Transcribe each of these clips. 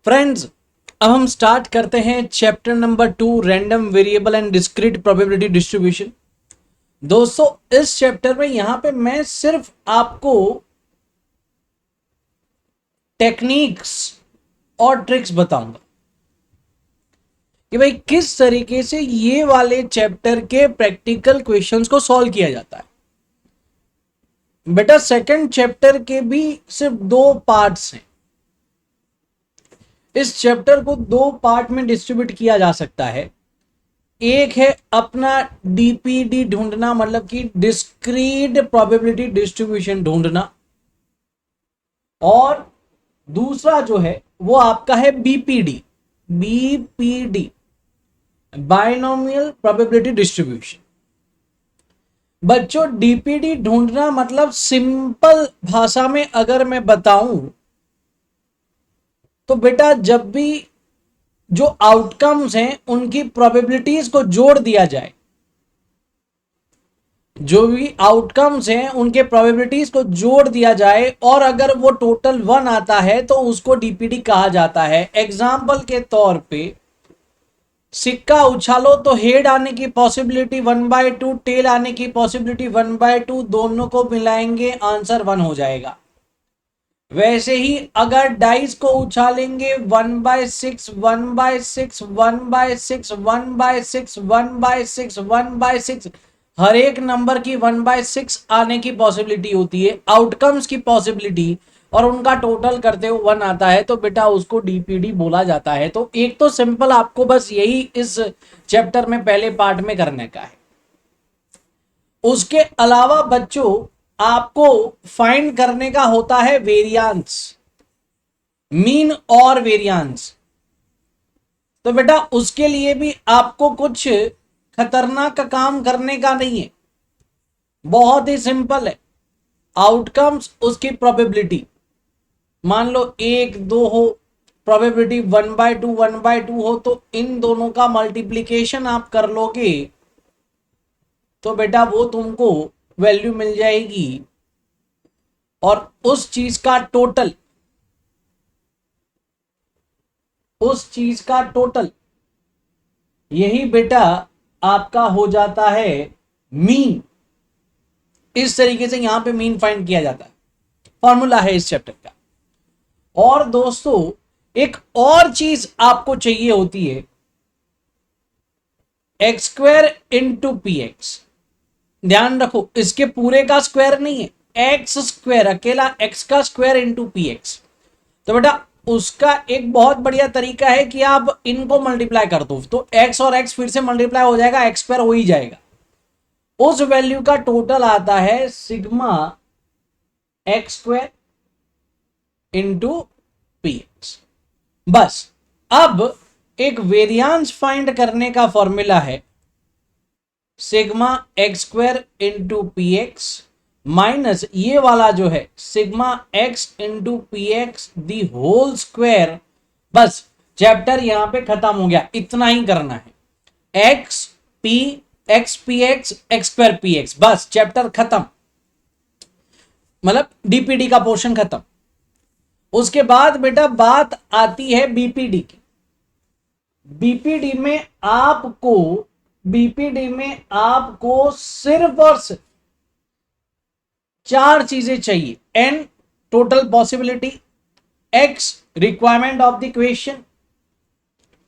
Friends, अब हम start करते हैं chapter number 2, random variable and discrete probability distribution. दोस्तों, इस चैप्टर में यहां पे मैं सिर्फ आपको टेक्निक्स और ट्रिक्स बताऊंगा कि भाई किस तरीके से ये वाले चैप्टर के प्रैक्टिकल क्वेश्चंस को सॉल्व किया जाता है। बेटा, सेकंड चैप्टर के भी सिर्फ 2 पार्ट्स हैं। इस चैप्टर को 2 पार्ट में डिस्ट्रीब्यूट किया जा सकता है। एक है अपना डीपीडी ढूंढना, मतलब कि डिस्क्रीट प्रोबेबिलिटी डिस्ट्रीब्यूशन ढूंढना, और दूसरा जो है वो आपका है बीपीडी, बाइनोमियल प्रोबेबिलिटी डिस्ट्रीब्यूशन। बच्चों, डीपीडी ढूंढना मतलब सिंपल भाषा में अगर मैं बताऊं तो बेटा, जब भी जो आउटकम्स हैं उनकी प्रोबेबिलिटीज को जोड़ दिया जाए, जो भी आउटकम्स हैं उनके प्रोबेबिलिटीज को जोड़ दिया जाए और अगर वो टोटल 1 आता है तो उसको डीपीडी कहा जाता है। एग्जाम्पल के तौर पे, सिक्का उछालो तो हेड आने की पॉसिबिलिटी 1/2, टेल आने की पॉसिबिलिटी 1/2, दोनों को मिलाएंगे आंसर 1 हो जाएगा। वैसे ही अगर डाइस को उछालेंगे 1/6, 1/6, 1/6, 1/6, 1/6, 1/6, हर एक नंबर की 1/6 आने की पॉसिबिलिटी होती है, आउटकम्स की पॉसिबिलिटी, और उनका टोटल करते हुए 1 आता है तो बेटा उसको डीपीडी बोला जाता है। तो एक तो सिंपल आपको बस यही इस चैप्टर में पहले पार्ट में करने का है। उसके अलावा बच्चों, आपको फाइंड करने का होता है वेरियांस, मीन और वेरियांस। तो बेटा उसके लिए भी आपको कुछ खतरनाक काम करने का नहीं है, बहुत ही सिंपल है। आउटकम्स, उसकी प्रोबेबिलिटी, मान लो 1, 2 हो, प्रोबेबिलिटी 1/2, 1/2 हो, तो इन दोनों का मल्टीप्लीकेशन आप कर लोगे तो बेटा वो तुमको वैल्यू मिल जाएगी, और उस चीज का टोटल, यही बेटा आपका हो जाता है मीन। इस तरीके से यहां पे मीन फाइंड किया जाता है, फॉर्मूला है इस चैप्टर का। और दोस्तों, एक और चीज आपको चाहिए होती है, x² इंटू px। ध्यान रखो, इसके पूरे का स्क्वायर नहीं है, x², अकेला x का स्क्वायर इंटू px। तो बेटा उसका एक बहुत बढ़िया तरीका है कि आप इनको मल्टीप्लाई कर दो, तो x और x फिर से मल्टीप्लाई हो जाएगा, x² हो ही जाएगा। उस वैल्यू का टोटल आता है सिग्मा x² इंटू px। बस, अब एक वेरियांस फाइंड करने का फॉर्मूला है sigma x² into px minus ये वाला जो है sigma x into px the whole square. बस चैप्टर यहां पे खत्म हो गया, इतना ही करना है, x px x² px, बस चैप्टर खत्म, मतलब डीपीडी का पोर्शन खत्म। उसके बाद बेटा बात आती है बीपीडी की। बीपीडी में आपको सिर्फ और सिर्फ 4 चीजें चाहिए। n total possibility, x requirement of the question,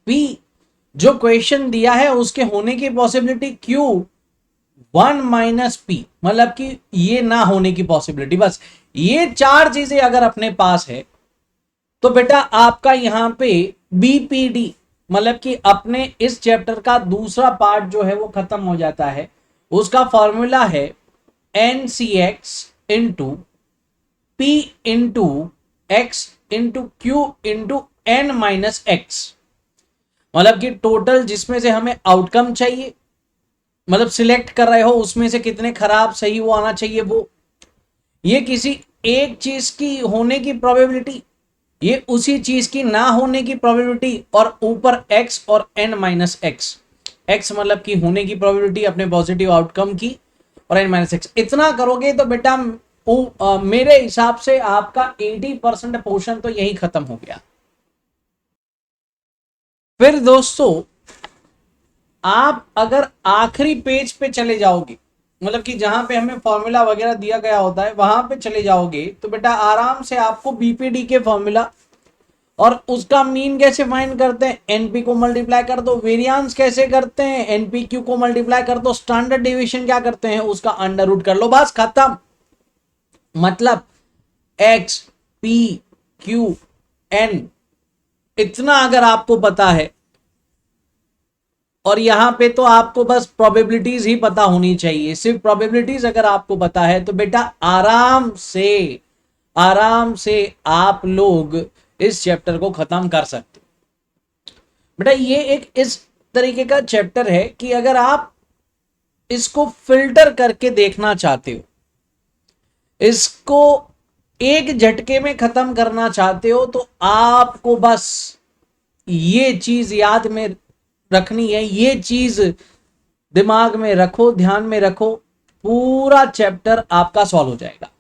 p जो क्वेश्चन दिया है उसके होने की पॉसिबिलिटी, q 1 माइनस p मतलब कि ये ना होने की पॉसिबिलिटी। बस ये 4 चीजें अगर अपने पास है तो बेटा आपका यहां पे बीपीडी मतलब कि अपने इस चैप्टर का दूसरा पार्ट जो है वो खत्म हो जाता है। उसका फॉर्मूला है NCX into P into X into Q into N minus X, मतलब कि टोटल जिसमें से हमें आउटकम चाहिए, मतलब सिलेक्ट कर रहे हो उसमें से कितने खराब सही वो आना चाहिए, वो ये किसी एक चीज की होने की प्रोबेबिलिटी, ये उसी चीज की ना होने की प्रोबेबिलिटी, और ऊपर x और n माइनस एक्स। x मतलब कि होने की प्रोबेबिलिटी अपने पॉजिटिव आउटकम की, और n माइनस एक्स। इतना करोगे तो बेटा मेरे हिसाब से आपका 80% पोर्शन तो यही खत्म हो गया। फिर दोस्तों आप अगर आखिरी पेज पे चले जाओगे, मतलब कि जहां पे हमें फॉर्मूला वगैरह दिया गया होता है वहां पे चले जाओगे, तो बेटा आराम से आपको बीपीडी के फॉर्मूला और उसका मीन कैसे फाइंड करते हैं, एनपी को मल्टीप्लाई कर दो, वेरिएंस कैसे करते हैं, एनपीक्यू को मल्टीप्लाई कर दो, स्टैंडर्ड डेविएशन क्या करते हैं उसका अंडर रूट कर लो, बस खत्म। मतलब एक्स पी क्यू एन इतना अगर आपको पता है, और यहां पे तो आपको बस प्रोबेबिलिटीज ही पता होनी चाहिए, सिर्फ प्रोबेबिलिटीज अगर आपको पता है तो बेटा आराम से आप लोग इस चैप्टर को खत्म कर सकते। बेटा ये एक इस तरीके का चैप्टर है कि अगर आप इसको फिल्टर करके देखना चाहते हो, इसको एक झटके में खत्म करना चाहते हो, तो आपको बस ये चीज याद में रखनी है, ये चीज दिमाग में रखो, ध्यान में रखो, पूरा चैप्टर आपका सॉल्व हो जाएगा।